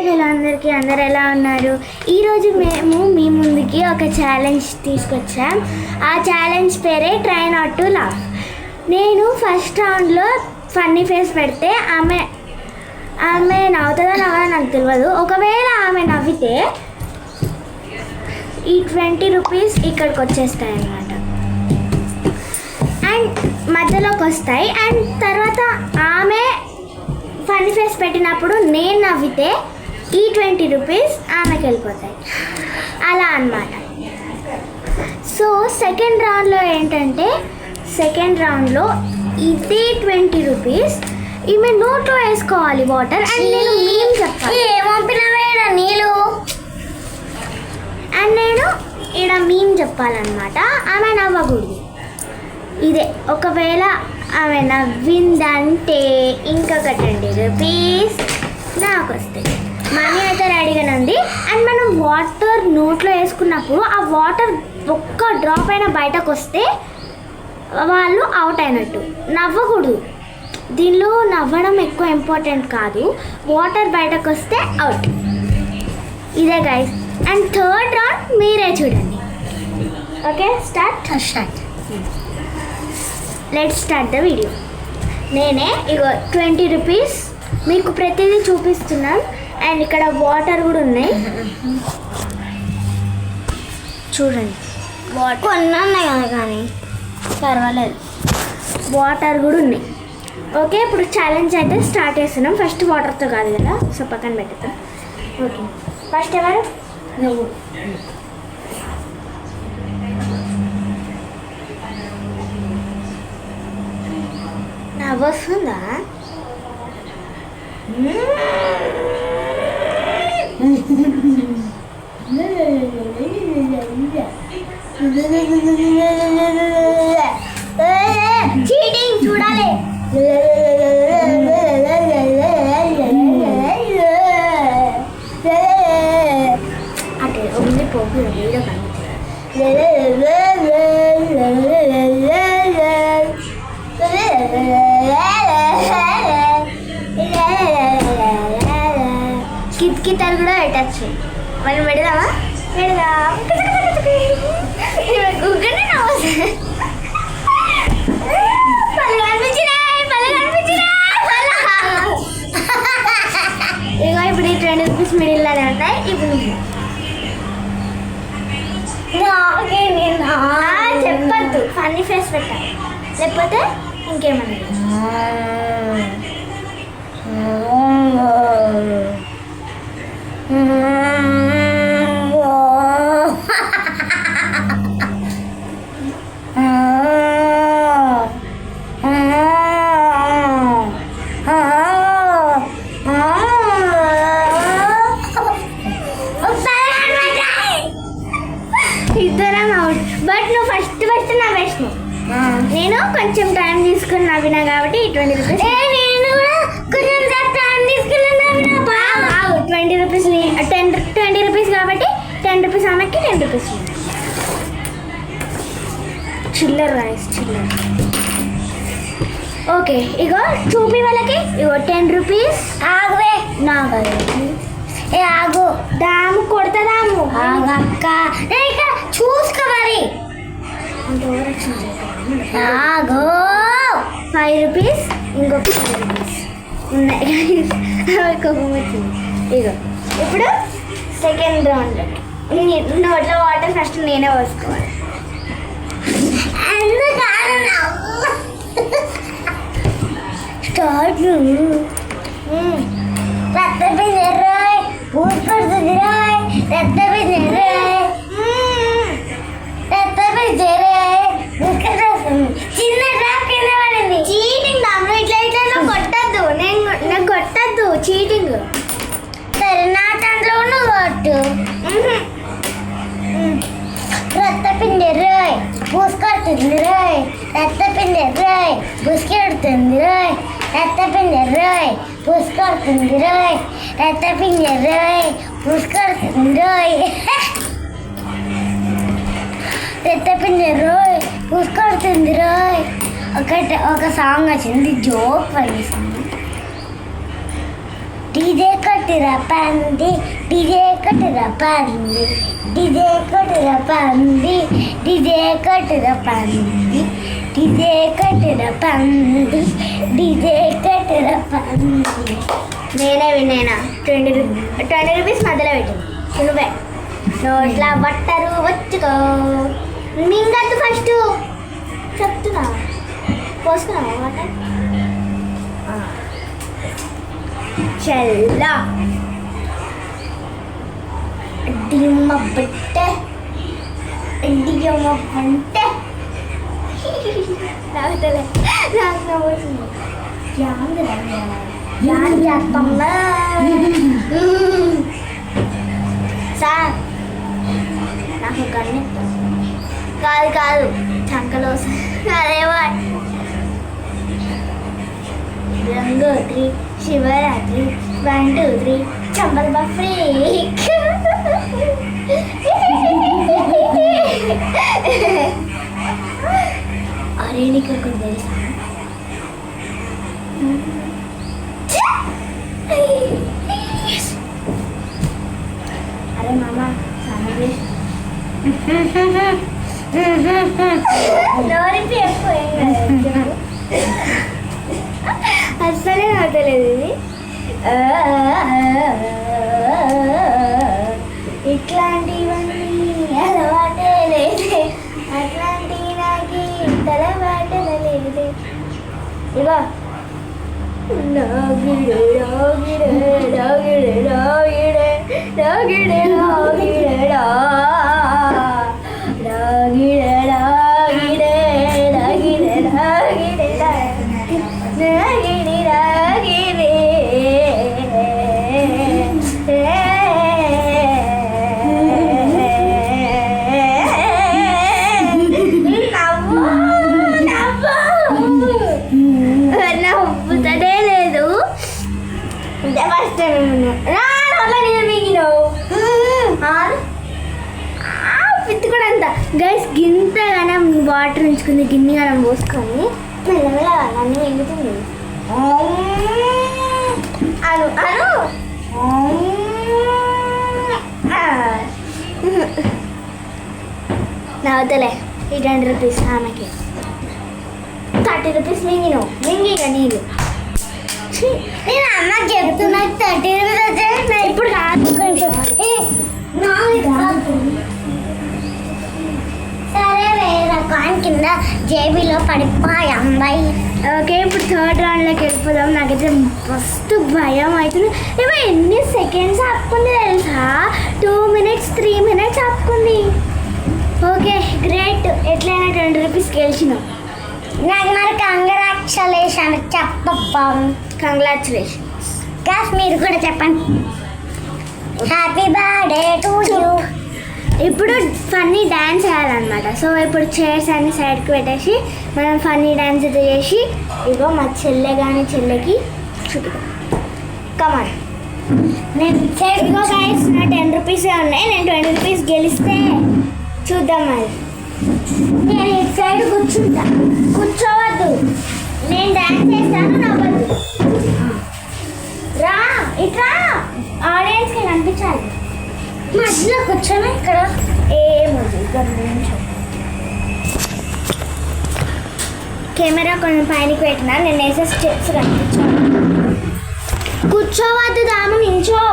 Hello అందరికీ, అందరు ఎలా ఉన్నారు? ఈరోజు మేము మీ ముందుకి ఒక ఛాలెంజ్ తీసుకొచ్చాం. ఆ ఛాలెంజ్ పేరే ట్రై నాట్ టు లాఫ్. నేను ఫస్ట్ రౌండ్లో ఫన్నీ ఫేస్ పెడితే ఆమె నవ్వుతుందో నవ్వదో నాకు తెలియదు. ఒకవేళ ఆమె నవ్వితే ఈ 20 రూపీస్ ఇక్కడికి వచ్చేస్తాయి అన్నమాట, అండ్ మధ్యలోకి వస్తాయి. అండ్ తర్వాత ఆమె ఫన్నీ ఫేస్ పెట్టినప్పుడు నేను నవ్వితే ఈ 20 రూపీస్ ఆమెకి వెళ్ళిపోతాయి, అలా అన్నమాట. సో సెకండ్ రౌండ్లో ఏంటంటే, సెకండ్ రౌండ్లో ఇదే 20 రూపీస్ ఈమె నోట్లో వేసుకోవాలి వాటర్. అండ్ నేను మీమ్ చెప్పాలి, నీళ్ళు, అండ్ నేను ఇక్కడ మీమ్ చెప్పాలన్నమాట. ఆమె నవ్వకూడదు. ఇదే ఒకవేళ ఆమె నవ్విందంటే ఇంకొక 20 రూపీస్ నాకు వస్తాయి. మనీ అయితే రెడీగానే ఉంది. అండ్ మనం వాటర్ నోట్లో వేసుకున్నప్పుడు ఆ వాటర్ ఒక్క డ్రాప్ అయినా బయటకు వస్తే వాళ్ళు అవుట్ అయినట్టు. నవ్వకూడదు. దీనిలో నవ్వడం ఎక్కువ ఇంపార్టెంట్ కాదు, వాటర్ బయటకు వస్తే అవుట్. ఇదే గైస్. అండ్ థర్డ్ రౌండ్ మీరే చూడండి. Okay, start. Let's start the video. నేనే ఇగో 20 రూపీస్ మీకు ప్రతిదీ చూపిస్తున్నాను. అండ్ ఇక్కడ వాటర్ కూడా ఉన్నాయి, చూడండి. వాటర్ కొన్ని ఉన్నాయి కదా, కానీ పర్వాలేదు, వాటర్ కూడా ఉన్నాయి. ఓకే, ఇప్పుడు ఛాలెంజ్ అయితే స్టార్ట్ చేస్తున్నాం. ఫస్ట్ వాటర్తో కాదు కదా, సో పక్కన పెట్టుతాం. ఓకే, ఫస్ట్ ఎవరు? నువ్వు. నవ్వొస్తుందా? చీటింగ్ చూడాలి. అటే ఉంది పోగు వీడియో కితకితలు కూడా పెట్టచ్చు. మనం పెడదామా? పెడదాం. గూగుల్ ఇగో ఇప్పుడు ఈ 20 రూపీస్ మిడిల్లోనే ఉంటాయి. ఇప్పుడు చెప్పద్దు, ఫన్నీ ఫేస్ పెట్టాలి, లేకపోతే ఇంకేమన్నా. ఇద్దరం అవుట్. బట్ నువ్వు ఫస్ట్ నవ్వేసినావు. నేను కొంచెం టైం తీసుకుని నవ్వినా కాబట్టి 20 రూపీస్. నేను కూడా కొంచెం టైం తీసుకుని నవ్వినా. 20 రూపీస్ 20 రూపీస్ కాబట్టి 10 రూపీస్ ఆమెకి, 10 రూపీస్ చిల్లర్ రైస్, చిల్లర్. ఓకే, ఇగో చూపి వాళ్ళకి. ఇగో 10 రూపీస్. ఆగవే, నాకు ఆగు. దాము కొడతాము. ఆగక్క, ఇక చూసుకోవాలి. ఆగో. 5 రూపీస్, ఇంకొక 5 రూపీస్ ఉన్నాయి. ఇగో ఇప్పుడు సెకండ్ రౌండ్. నోట్లో వాటర్ ఫస్ట్ నేనే పోసుకోవాలి. స్టార్ట్. చిన్న డ్రాప్ కింద పడింది. చీటింగ్ అమ్మ, ఇట్లా కొట్టద్దు. నేను కొట్టద్దు, చీటింగ్. సరే, నా దాంట్లో నువ్వు కొట్టు. రక్తపిండి రాయ్, పూసుకొడుతుంది రాయ్. రక్తపిండి రాయ్, పూసుకెడుతుంది రాయ్. రక్తపిండి రాయ్, పూసుకొడుతుంది రాయ్. రక్తపిండి రాయ్, పూసుకొడుతుంది రాయ్. రక్తపిండి రాయ్, పూసుకొడుతుంది రాయ్. ఒక సాంగ్ వచ్చింది, జోక్ పని సాంగ్. డీజే కొట్టురా పంది, డీజే కొట్టురా పంది, డీజే కొట్టురా పంది, డీజే కొట్టురా పంది, డీజే కొట్టురా పంది, డీజే కొట్టురా పంది. నేనే వినేనా 20 రూపీస్ మధ్యలో పెట్టింది నువ్వే. నోట్ల బట్టరు వచ్చుకో మింగద్దు ఫస్ట్ చెప్తున్నా. పోసుకున్నావా వాటర్? చల్లా డిమ్మ బట్టే డిమ్మ పంటే రాగతలే నాకు పోతుంది. యాన్ చేస్తాంలా సార్ నాకు గన్ను కాదు కాదు చంకలో అదేవా గంగోత్రి శివరాత్రి 1 2 3 చంబల్ బఫ్రీ. అరే నీకు ఒకటి తెలుసా? అరే మామ నోరికి ఎక్కువ అస్సలే నవ్వలేదు ఇది. ఇట్లాంటివన్నీ అలవాటే లేదే, అట్లాంటివి నాకు తలవాటే లేదే. ఇగో రాగిడే రాగిడే రాగిడే రాగిడే రాగిడే రాగిడే రాగిడే రాగిడే రాగిడే రాగిడే రాగిడి రాగిడే నవ్వుతనే లేదు. ఫస్ట్ పిత్తుకోడంత గైస్ గింతగానం వాటర్ ఉంచుకుంది, గిన్నెగానం పోసుకొని మెల్లమెల్ల నన్ను మింగుతుంది. అను అను నవ్వుతలే. ఈ 20 రూపీస్ ఆమెకి 30 రూపీస్ మింగిగా నీళ్ళు. నేను అమ్మ చెప్తున్నా 30 రూపీస్ ఇప్పుడు కాదు. సరే వేరే కాయిన్ కింద జేబీలో పడిపోయి అమ్మాయి. ఓకే ఇప్పుడు 3rd రౌండ్లోకి వెళ్ళిపోదాం. నాకైతే ఫస్ట్ భయం అవుతుంది. ఏమో ఎన్ని సెకండ్స్ ఆపుకుంది తెలుసా? 2 minutes 3 minutes ఆపుకుంది. Okay great. ఎట్లయినా 20 రూపీస్ గెలిచినాం. నాకు మరి కంగ్రాచులేషన్ చెప్పబ్బా. కంగ్రాచులేషన్స్. క్లాస్ మీరు కూడా చెప్పండి. Happy birthday to you. ఇప్పుడు ఫన్నీ డ్యాన్స్ చేయాలన్నమాట. సో ఇప్పుడు చైర్స్ అన్ని సైడ్కి పెట్టేసి మనం ఫన్నీ డ్యాన్స్ అయితే చేసి ఇగో మా చెల్లెకి చూపిద్దాం. కమాన్. నేను ఇగో గైస్ నా 10 రూపీసే ఉన్నాయి. నేను 20 రూపీస్ గెలిస్తే చూద్దాం. మరి నేను ఇటు సైడ్ కూర్చుంటా. కూర్చోవద్దు, నేను డ్యాన్స్ చేస్తాను, నవ్వద్దు. రా ఇట్రా, ఆడియన్స్కి కనిపించాలి. మధ్యలో కూర్చోను. ఇక్కడ ఏముంది ఇక్కడ నుంచి కెమెరా కొంచెం పైనకి పెట్టినా నేను వేసే స్టెప్స్ కనిపించాను. కూర్చోవద్దు దాము, నించో.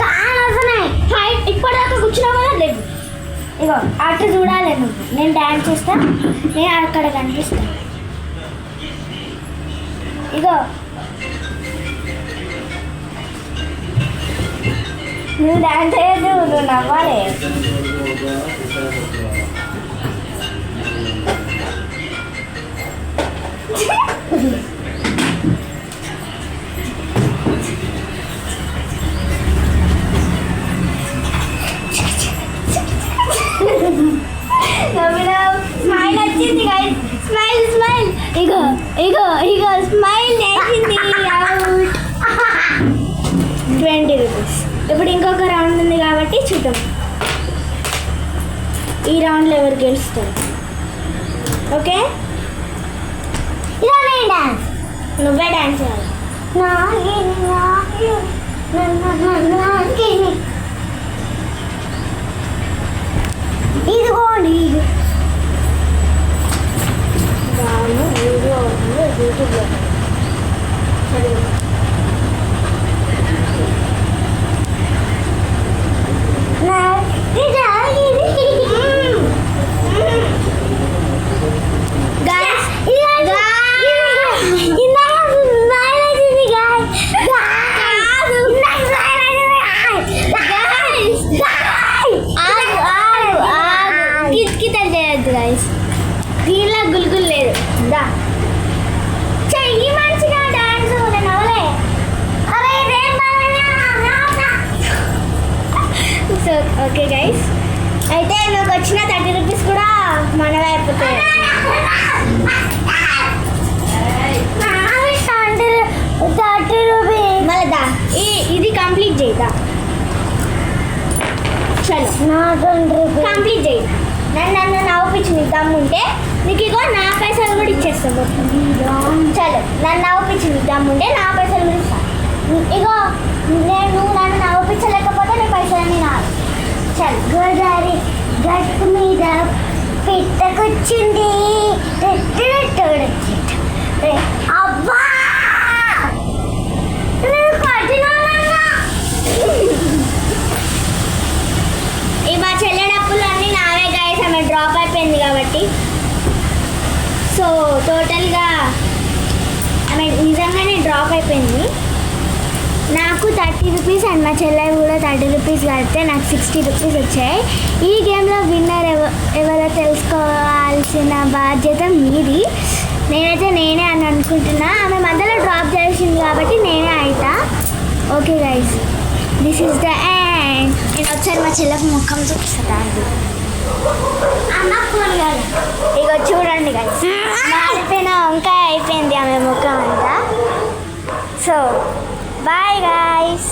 కానవసరం హైట్ ఇప్పటిదాకా కూర్చున్నావు కదా. లేదు ఇగో అటు చూడాలి నువ్వు. నేను డ్యాన్స్ చేస్తా, నేను అక్కడ కనిపిస్తా. ఇగో నువ్వు డ్యాన్స్ చేయదు, నువ్వు నవ్వాలి. స్మైల్ వచ్చింది గైస్. Smile smile. ఇగో ఇగో ఇగో స్మైల్ వేసింది. 20 రూపీస్. ఇప్పుడు ఇంకొక రౌండ్ ఉంది కాబట్టి చూద్దాం ఈ రౌండ్లో ఎవరు గెలుస్తారు. ఓకే ఇదే డ్యాన్స్. నువ్వే డ్యాన్స్ చేయాలి. ఇదిగోండి యూట్యూబ్లో సరే దీనిలో గుల్గుల్ లేదు దా చెయ్యి మంచిగా డాన్స్ నేను అవలే అరే సో ఓకే గైస్ అయితే నాకు వచ్చిన 30 రూపీస్ కూడా మనవే అయిపోతాయి మళ్ళా ఇది కంప్లీట్ చేద్దా చలో కంప్లీట్ చేయి నన్ను నవ్వుపించి నీ దమ్ముంటే నీకు ఇగో నా పైసలు కూడా ఇచ్చేస్తాను చలో నన్ను నవ్వుపించి నీ దమ్ముంటే నా పైసలు కూడా ఇస్తాను ఇగో నువ్వు నన్ను నవ్వుపించలేకపోతే నీ పైసలన్నీ నాది చలో గోదావరి గట్టు మీద పెట్టకొచ్చింది అబ్బా ఈ మా చెల్లెడప్పులు అన్నీ నావే గైస్ ఆమె డ్రాప్ అయిపోయింది కాబట్టి సో టోటల్గా ఆమె నిజంగానే డ్రాప్ అయిపోయింది నాకు 30 రూపీస్ అండ్ మా చెల్లె కూడా 30 రూపీస్ కడితే నాకు 60 రూపీస్ వచ్చాయి ఈ గేమ్లో విన్నర్ ఎవరో తెలుసుకోవాల్సిన బాధ్యత మీది నేనే అని అనుకుంటున్నా ఆమె మధ్యలో డ్రాప్ చేసింది కాబట్టి నేనే అవుతా okay guys this is the end నేను ఒకసారి మా చెల్లెకు ముఖం చూపిస్తాను ఇక చూడండి గైస్ మారిపోయిన వంకాయ అయిపోయింది ఆమె ముఖం అంతా సో బాయ్ గైస్